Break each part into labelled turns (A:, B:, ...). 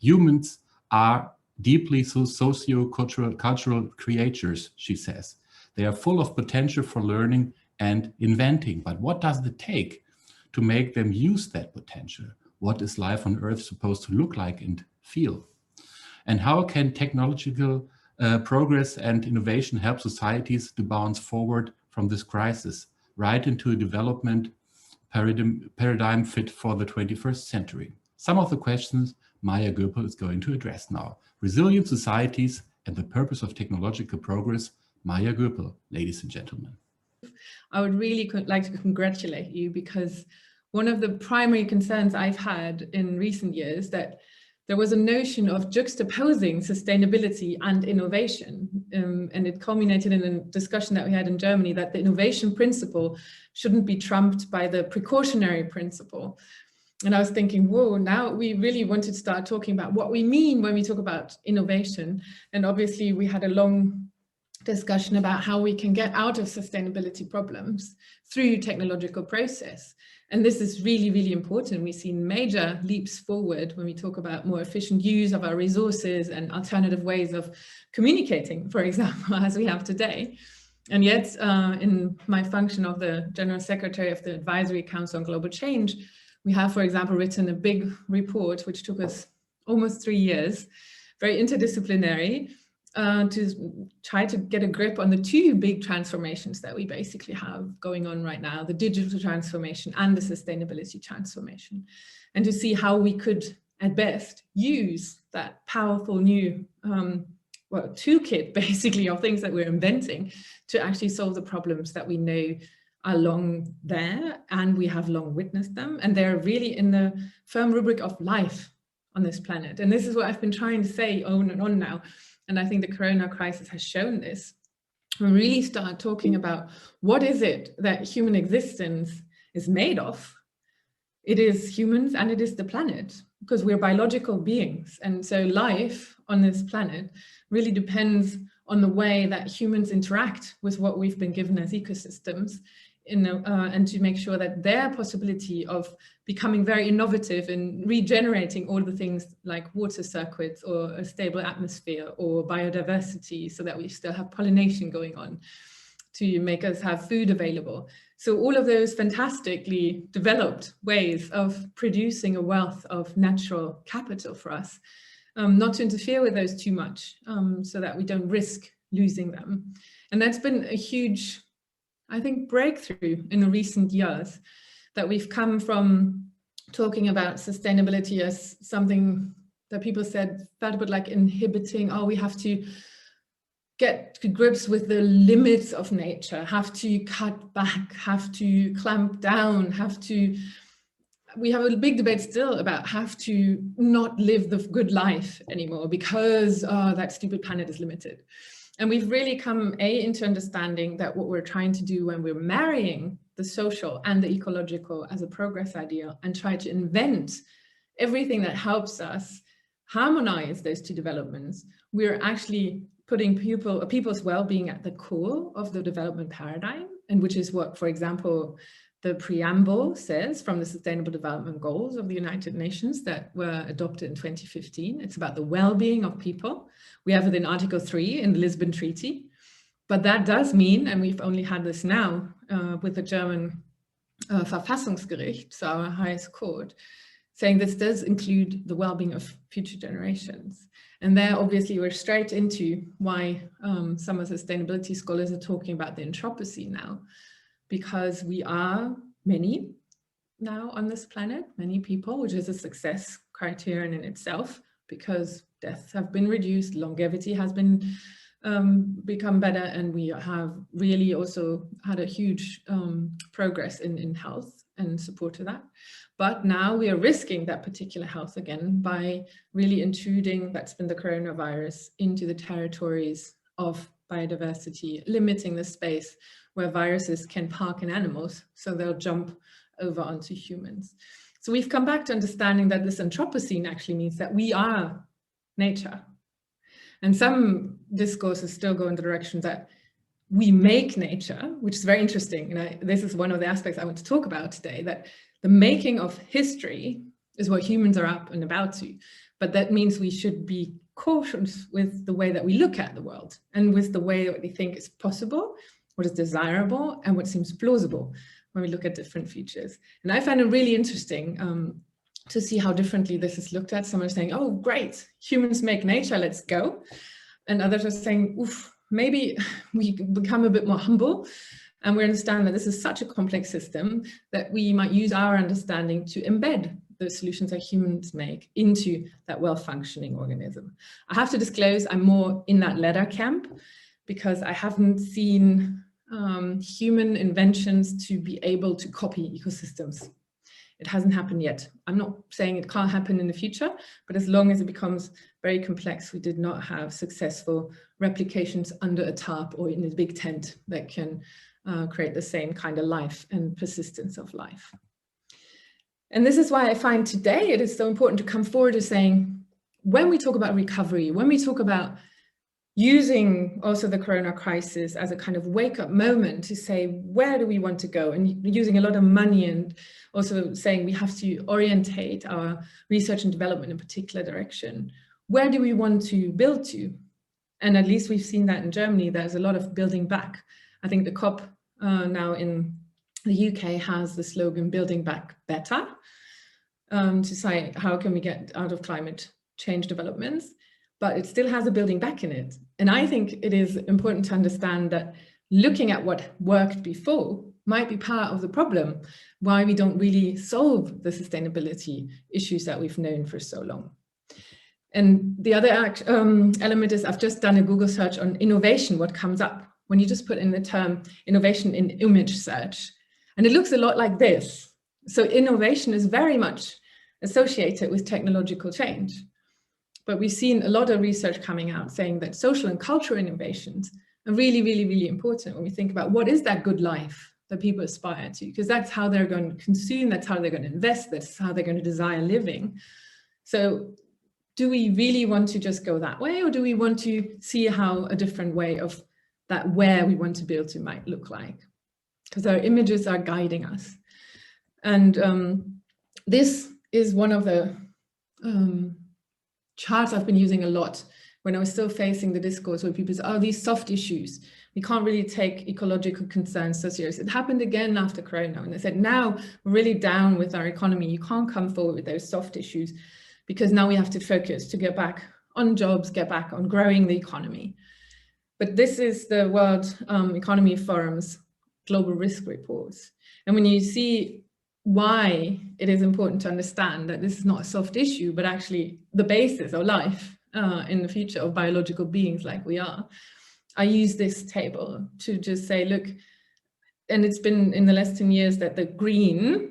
A: Humans are deeply socio-cultural creatures, she says. They are full of potential for learning and inventing. But what does it take to make them use that potential? What is life on Earth supposed to look like and feel? And how can technological progress and innovation help societies to bounce forward from this crisis, right into a development paradigm fit for the 21st century? Some of the questions Maja Göpel is going to address now. Resilient societies and the purpose of technological progress. Maja Göpel, ladies and gentlemen.
B: I would really like to congratulate you, because one of the primary concerns I've had in recent years that there was a notion of juxtaposing sustainability and innovation. And it culminated in a discussion that we had in Germany that the innovation principle shouldn't be trumped by the precautionary principle. And I was thinking, whoa, now we really want to start talking about what we mean when we talk about innovation. And obviously we had a long discussion about how we can get out of sustainability problems through technological process. And this is really, really important. We've seen major leaps forward when we talk about more efficient use of our resources and alternative ways of communicating, for example, as we have today. And yet, in my function of the General Secretary of the Advisory Council on Global Change, we have, for example, written a big report, which took us almost 3 years, very interdisciplinary, to try to get a grip on the two big transformations that we basically have going on right now, the digital transformation and the sustainability transformation, and to see how we could, at best, use that powerful new toolkit, basically, of things that we're inventing to actually solve the problems that we know are long there, and we have long witnessed them, and they're really in the firm rubric of life on this planet. And this is what I've been trying to say on and on now. And I think the corona crisis has shown this. We really start talking about what is it that human existence is made of. It is humans and it is the planet, because we're biological beings. And so life on this planet really depends on the way that humans interact with what we've been given as ecosystems, and to make sure that their possibility of becoming very innovative in regenerating all the things like water circuits or a stable atmosphere or biodiversity, so that we still have pollination going on to make us have food available. So all of those fantastically developed ways of producing a wealth of natural capital for us, not to interfere with those too much, so that we don't risk losing them. And that's been a huge, I think, breakthrough in the recent years, that we've come from talking about sustainability as something that people said felt a bit like inhibiting. Oh, we have to get to grips with the limits of nature, have to cut back, have to clamp down, we have a big debate still about have to not live the good life anymore because that stupid planet is limited. And we've really come into understanding that what we're trying to do when we're marrying the social and the ecological as a progress ideal and try to invent everything that helps us harmonize those two developments, we're actually putting people's well-being at the core of the development paradigm, and which is what, for example, the preamble says from the Sustainable Development Goals of the United Nations that were adopted in 2015. It's about the well-being of people. We have it in Article 3 in the Lisbon Treaty. But that does mean, and we've only had this now with the German Verfassungsgericht, so our highest court, saying this does include the well-being of future generations. And there, obviously, we're straight into why some of the sustainability scholars are talking about the Anthropocene now, because we are many now on this planet, many people, which is a success criterion in itself, because deaths have been reduced, longevity has been become better, and we have really also had a huge progress in health and support to that. But now we are risking that particular health again by really intruding, that's been the coronavirus, into the territories of biodiversity, limiting the space where viruses can park in animals, so they'll jump over onto humans. So we've come back to understanding that this Anthropocene actually means that we are nature. And some discourses still go in the direction that we make nature, which is very interesting. And this is one of the aspects I want to talk about today, that the making of history is what humans are up and about to. But that means we should be cautious with the way that we look at the world and with the way that we think is possible, what is desirable, and what seems plausible when we look at different futures. And I find it really interesting to see how differently this is looked at. Some are saying, oh, great, humans make nature, let's go. And others are saying, oof, maybe we become a bit more humble and we understand that this is such a complex system that we might use our understanding to embed the solutions that humans make into that well-functioning organism. I have to disclose I'm more in that latter camp because I haven't seen human inventions to be able to copy ecosystems. It hasn't happened yet. I'm not saying it can't happen in the future, but as long as it becomes very complex, we did not have successful replications under a tarp or in a big tent that can create the same kind of life and persistence of life. And this is why I find today it is so important to come forward to saying, when we talk about recovery, when we talk about using also the corona crisis as a kind of wake-up moment to say, where do we want to go? And using a lot of money and also saying we have to orientate our research and development in a particular direction. Where do we want to build to? And at least we've seen that in Germany, there's a lot of building back. I think the COP now in the UK has the slogan building back better to say how can we get out of climate change developments, but it still has a building back in it. And I think it is important to understand that looking at what worked before might be part of the problem, why we don't really solve the sustainability issues that we've known for so long. And the other element is I've just done a Google search on innovation, what comes up when you just put in the term innovation in image search. And it looks a lot like this. So innovation is very much associated with technological change. But we've seen a lot of research coming out saying that social and cultural innovations are really, really, really important when we think about what is that good life that people aspire to, because that's how they're going to consume, that's how they're going to invest, that's how they're going to desire living. So do we really want to just go that way, or do we want to see how a different way of that where we want to build to might look like? Because our images are guiding us. And this is one of the charts I've been using a lot when I was still facing the discourse where people say, oh, these soft issues, we can't really take ecological concerns so serious. It happened again after Corona, and they said, now we're really down with our economy. You can't come forward with those soft issues because now we have to focus to get back on jobs, get back on growing the economy. But this is the World Economy Forum's global risk reports. And when you see why it is important to understand that this is not a soft issue, but actually the basis of life in the future of biological beings like we are, I use this table to just say, look, and it's been in the last 10 years that the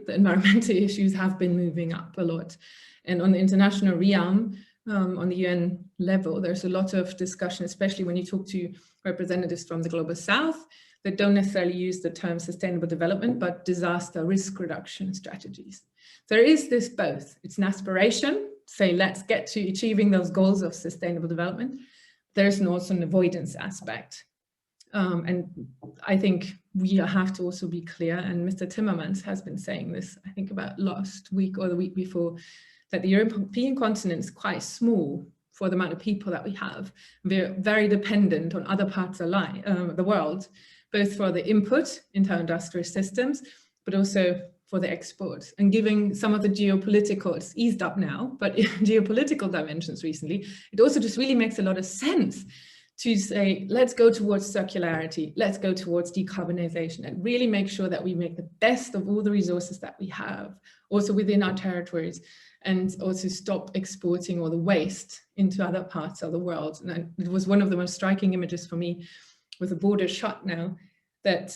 B: environmental issues have been moving up a lot. And on the international realm, on the UN level, there's a lot of discussion, especially when you talk to representatives from the global south, that don't necessarily use the term sustainable development, but disaster risk reduction strategies. There is this both. It's an aspiration, say, let's get to achieving those goals of sustainable development. There's also an avoidance aspect. And I think we have to also be clear, and Mr. Timmermans has been saying this, I think about last week or the week before, that the European continent is quite small for the amount of people that we have. We're very dependent on other parts of the world, both for the input into our industrial systems, but also for the exports. And giving some of the geopolitical, it's eased up now, but geopolitical dimensions recently, it also just really makes a lot of sense to say, let's go towards circularity, let's go towards decarbonization, and really make sure that we make the best of all the resources that we have, also within our territories, and also stop exporting all the waste into other parts of the world. And it was one of the most striking images for me, with the border shut now, that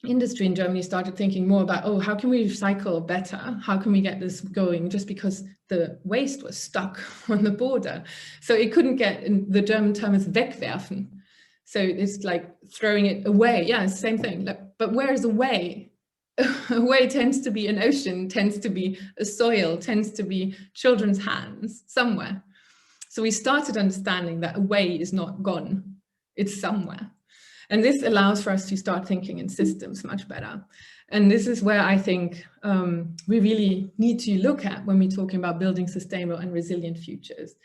B: industry in Germany started thinking more about, oh, how can we recycle better? How can we get this going? Just because the waste was stuck on the border. So it couldn't get, in the German term is wegwerfen. So it's like throwing it away. Yeah, it's the same thing. Like, but where is away? Away tends to be an ocean, tends to be a soil, tends to be children's hands somewhere. So we started understanding that away is not gone, it's somewhere. And this allows for us to start thinking in systems much better. And this is where I think we really need to look at when we're talking about building sustainable and resilient futures.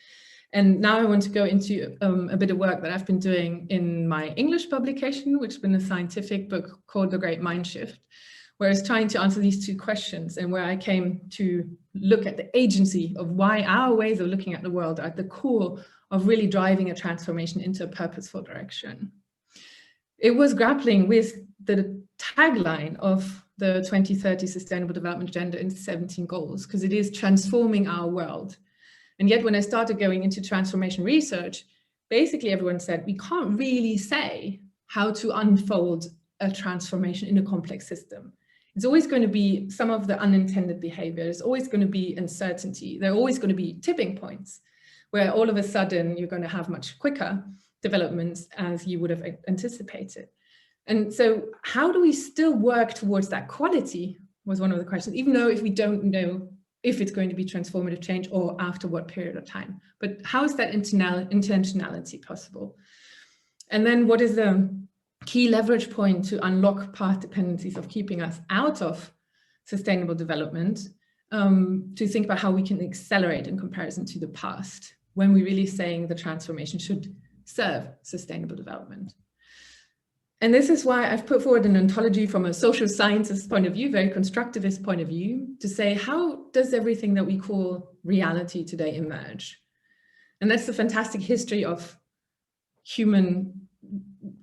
B: And now I want to go into a bit of work that I've been doing in my English publication, which has been a scientific book called The Great Mind Shift, where I was trying to answer these two questions and where I came to look at the agency of why our ways of looking at the world are at the core of really driving a transformation into a purposeful direction. It was grappling with the tagline of the 2030 Sustainable Development Agenda in 17 goals, because it is transforming our world. And yet when I started going into transformation research, basically everyone said, we can't really say how to unfold a transformation in a complex system. It's always going to be some of the unintended behavior. There's always going to be uncertainty. There are always going to be tipping points where all of a sudden you're going to have much quicker developments as you would have anticipated. And so how do we still work towards that quality was one of the questions, even though if we don't know if it's going to be transformative change or after what period of time. But how is that intentionality possible? And then what is the key leverage point to unlock path dependencies of keeping us out of sustainable development, to think about how we can accelerate in comparison to the past when we're really saying the transformation should serve sustainable development. And this is why I've put forward an ontology from a social sciences point of view, very constructivist point of view, to say, how does everything that we call reality today emerge? And that's the fantastic history of human,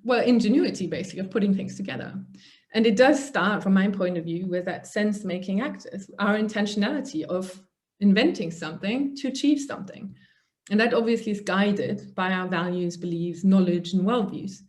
B: well, ingenuity, basically, of putting things together. And it does start, from my point of view, with that sense-making actors, our intentionality of inventing something to achieve something. And that obviously is guided by our values, beliefs, knowledge, and worldviews.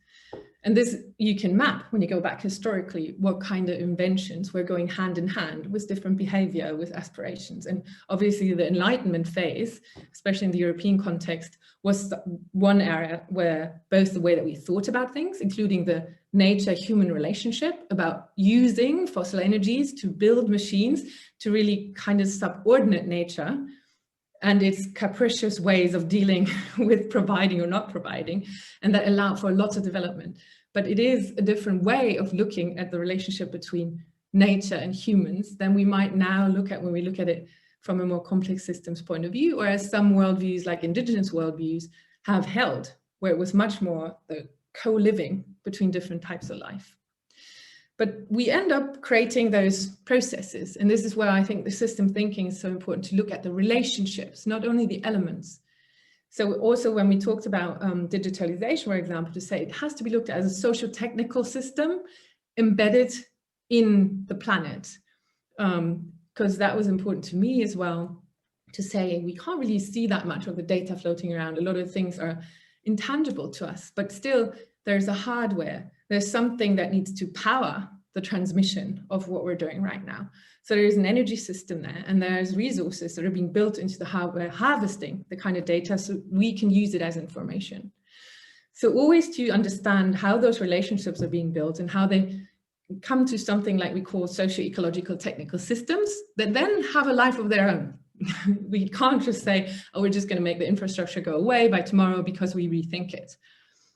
B: And this you can map when you go back historically, what kind of inventions were going hand in hand with different behavior, with aspirations. And obviously the Enlightenment phase, especially in the European context, was one area where both the way that we thought about things, including the nature-human relationship, about using fossil energies to build machines to really kind of subordinate nature and its capricious ways of dealing with providing or not providing, and that allowed for lots of development. But it is a different way of looking at the relationship between nature and humans than we might now look at when we look at it from a more complex systems point of view, or as some worldviews like indigenous worldviews have held, where it was much more the co-living between different types of life. But we end up creating those processes. And this is where I think the system thinking is so important, to look at the relationships, not only the elements. So also when we talked about digitalization, for example, to say it has to be looked at as a social technical system embedded in the planet. Because that was important to me as well, to say we can't really see that much of the data floating around. A lot of things are intangible to us, but still there's a hardware. There's something that needs to power the transmission of what we're doing right now. So there's an energy system there, and there's resources that are being built into the hardware, harvesting the kind of data so we can use it as information. So always to understand how those relationships are being built and how they come to something like we call socio-ecological technical systems that then have a life of their own. We can't just say, oh, we're just going to make the infrastructure go away by tomorrow because we rethink it.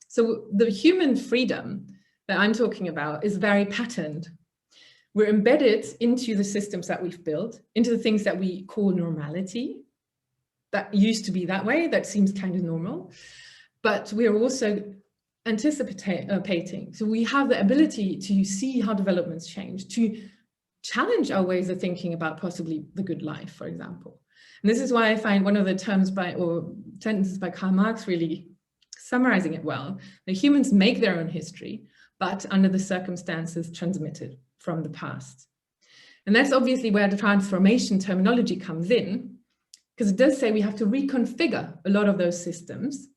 B: So the human freedom that I'm talking about is very patterned. We're embedded into the systems that we've built, into the things that we call normality. That used to be that way, that seems kind of normal. But we're also anticipating. So we have the ability to see how developments change, to challenge our ways of thinking about possibly the good life, for example. And this is why I find one of the terms or sentences by Karl Marx really summarizing it well, that humans make their own history, but under the circumstances transmitted from the past. And that's obviously where the transformation terminology comes in, because it does say we have to reconfigure a lot of those systems.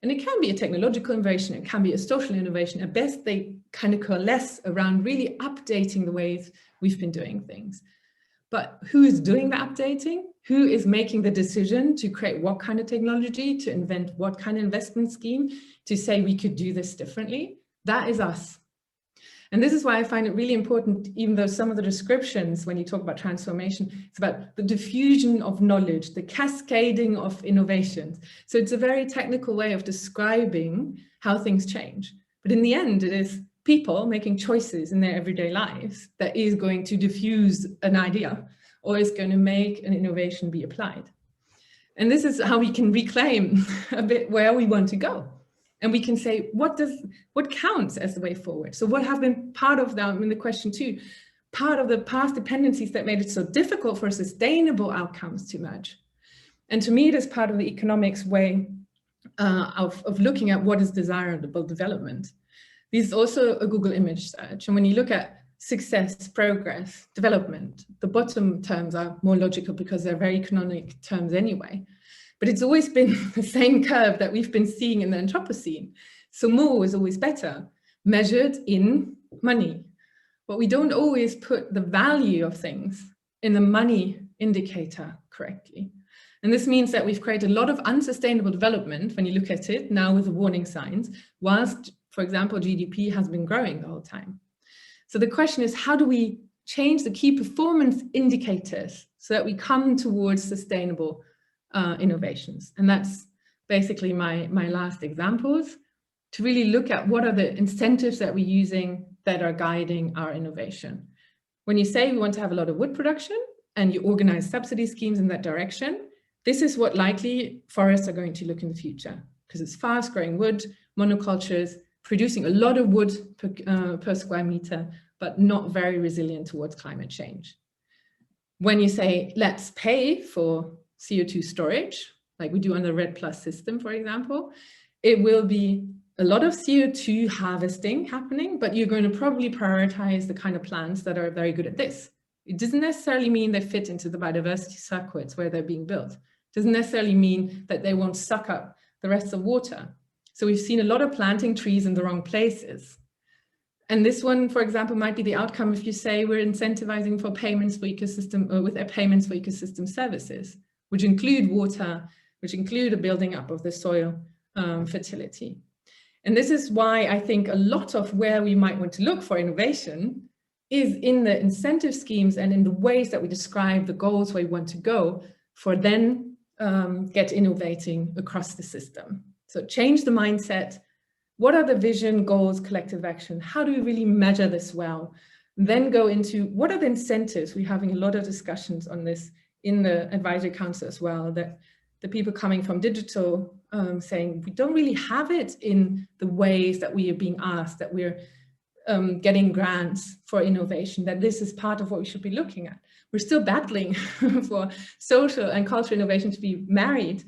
B: And it can be a technological innovation, it can be a social innovation. At best, they kind of coalesce around really updating the ways we've been doing things. But who is doing the updating? Who is making the decision to create what kind of technology, to invent what kind of investment scheme, to say we could do this differently? That is us. And this is why I find it really important, even though some of the descriptions, when you talk about transformation, it's about the diffusion of knowledge, the cascading of innovations. So it's a very technical way of describing how things change. But in the end, it is people making choices in their everyday lives that is going to diffuse an idea or is going to make an innovation be applied. And this is how we can reclaim a bit where we want to go. And we can say, what counts as the way forward? So what have been part of that in the question too, part of the past dependencies that made it so difficult for sustainable outcomes to emerge? And to me, it is part of the economics way of looking at what is desirable development. This is also a Google image search. And when you look at success, progress, development, the bottom terms are more logical because they're very economic terms anyway. But it's always been the same curve that we've been seeing in the Anthropocene. So more is always better, measured in money. But we don't always put the value of things in the money indicator correctly. And this means that we've created a lot of unsustainable development when you look at it now with the warning signs, whilst, for example, GDP has been growing the whole time. So the question is, how do we change the key performance indicators so that we come towards sustainable innovations? And that's basically my last examples, to really look at what are the incentives that we're using that are guiding our innovation. When you say we want to have a lot of wood production and you organize subsidy schemes in that direction, this is what likely forests are going to look in the future, because it's fast growing wood, monocultures, producing a lot of wood per square meter, but not very resilient towards climate change. When you say, let's pay for CO2 storage, like we do on the RED+ system, for example, it will be a lot of CO2 harvesting happening, but you're going to probably prioritize the kind of plants that are very good at this. It doesn't necessarily mean they fit into the biodiversity circuits where they're being built. It doesn't necessarily mean that they won't suck up the rest of water. So we've seen a lot of planting trees in the wrong places. And this one, for example, might be the outcome if you say we're incentivizing for payments for ecosystem, or with payments for ecosystem services, which include water, which include a building up of the soil fertility. And this is why I think a lot of where we might want to look for innovation is in the incentive schemes and in the ways that we describe the goals where we want to go for then get innovating across the system. So change the mindset. What are the vision, goals, collective action? How do we really measure this well? Then go into what are the incentives? We're having a lot of discussions on this in the advisory council as well, that the people coming from digital saying we don't really have it in the ways that we are being asked, that we're getting grants for innovation, that this is part of what we should be looking at. We're still battling for social and cultural innovation to be married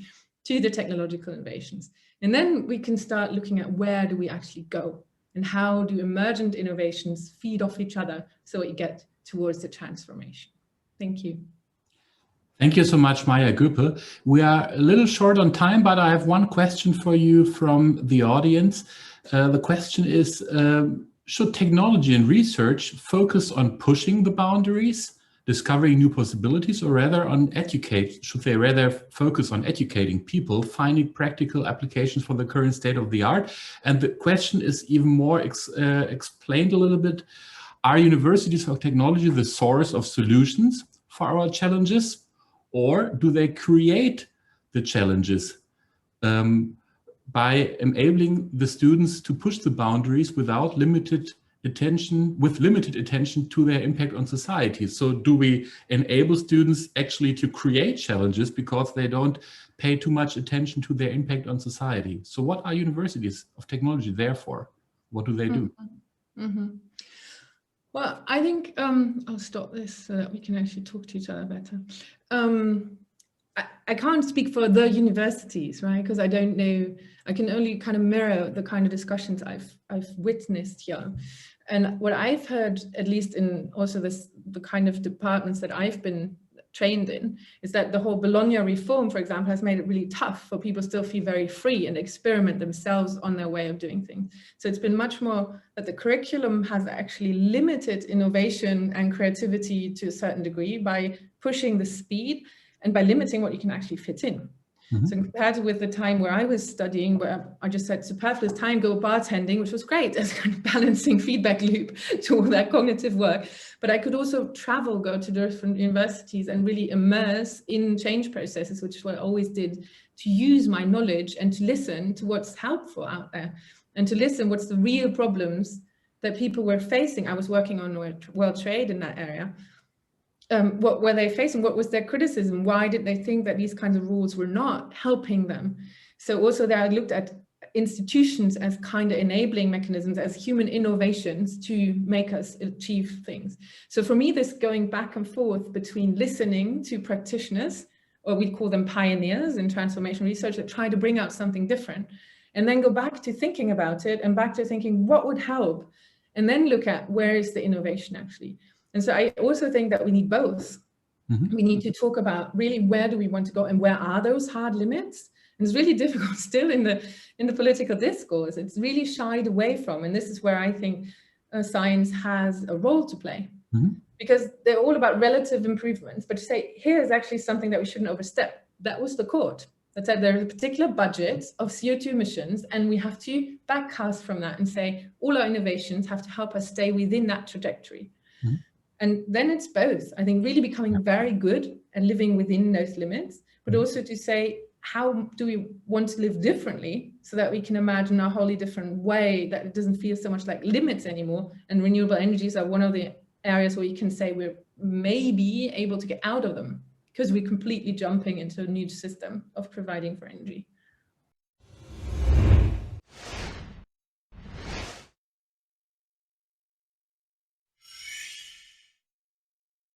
B: to the technological innovations. And then we can start looking at where do we actually go and how do emergent innovations feed off each other so we get towards the transformation. Thank you.
A: Thank you so much, Maja Göpel. We are a little short on time, but I have one question for you from the audience. The question is, should technology and research focus on pushing the boundaries, discovering new possibilities, or rather on should they rather focus on educating people, finding practical applications for the current state of the art? And the question is even more explained a little bit. Are universities of technology the source of solutions for our challenges? Or do they create the challenges by enabling the students to push the boundaries with limited attention to their impact on society? So do we enable students actually to create challenges because they don't pay too much attention to their impact on society? So what are universities of technology there for? What do they do?
B: Mm-hmm. Well, I think I'll stop this so that we can actually talk to each other better. I can't speak for the universities, right? Because I don't know. I can only kind of mirror the kind of discussions I've witnessed here. And what I've heard, at least in also the kind of departments that I've been trained in, is that the whole Bologna reform, for example, has made it really tough for people still feel very free and experiment themselves on their way of doing things. So it's been much more that the curriculum has actually limited innovation and creativity to a certain degree by pushing the speed and by limiting what you can actually fit in. Mm-hmm. So compared with the time where I was studying, where I just had superfluous time go bartending, which was great as kind of balancing feedback loop to all that cognitive work. But I could also travel, go to different universities and really immerse in change processes, which is what I always did, to use my knowledge and to listen to what's helpful out there. and to listen what's the real problems that people were facing. I was working on world trade in that area. What were they facing? What was their criticism? Why did they think that these kinds of rules were not helping them? So also there I looked at institutions as kind of enabling mechanisms, as human innovations to make us achieve things. So for me, this going back and forth between listening to practitioners, or we call them pioneers in transformation research, that try to bring out something different, and then go back to thinking about it and back to thinking what would help, and then look at where is the innovation actually. And so I also think that we need both. Mm-hmm. We need to talk about really where do we want to go and where are those hard limits. And it's really difficult still in the political discourse. It's really shied away from, and this is where I think science has a role to play. Mm-hmm. Because they're all about relative improvements, but to say here's actually something that we shouldn't overstep. That was the court that said there is a particular budget of CO2 emissions, and we have to backcast from that and say all our innovations have to help us stay within that trajectory. Mm-hmm. And then it's both, I think, really becoming very good at living within those limits, but also to say, how do we want to live differently so that we can imagine a wholly different way, that it doesn't feel so much like limits anymore. And renewable energies are one of the areas where you can say we're maybe able to get out of them because we're completely jumping into a new system of providing for energy.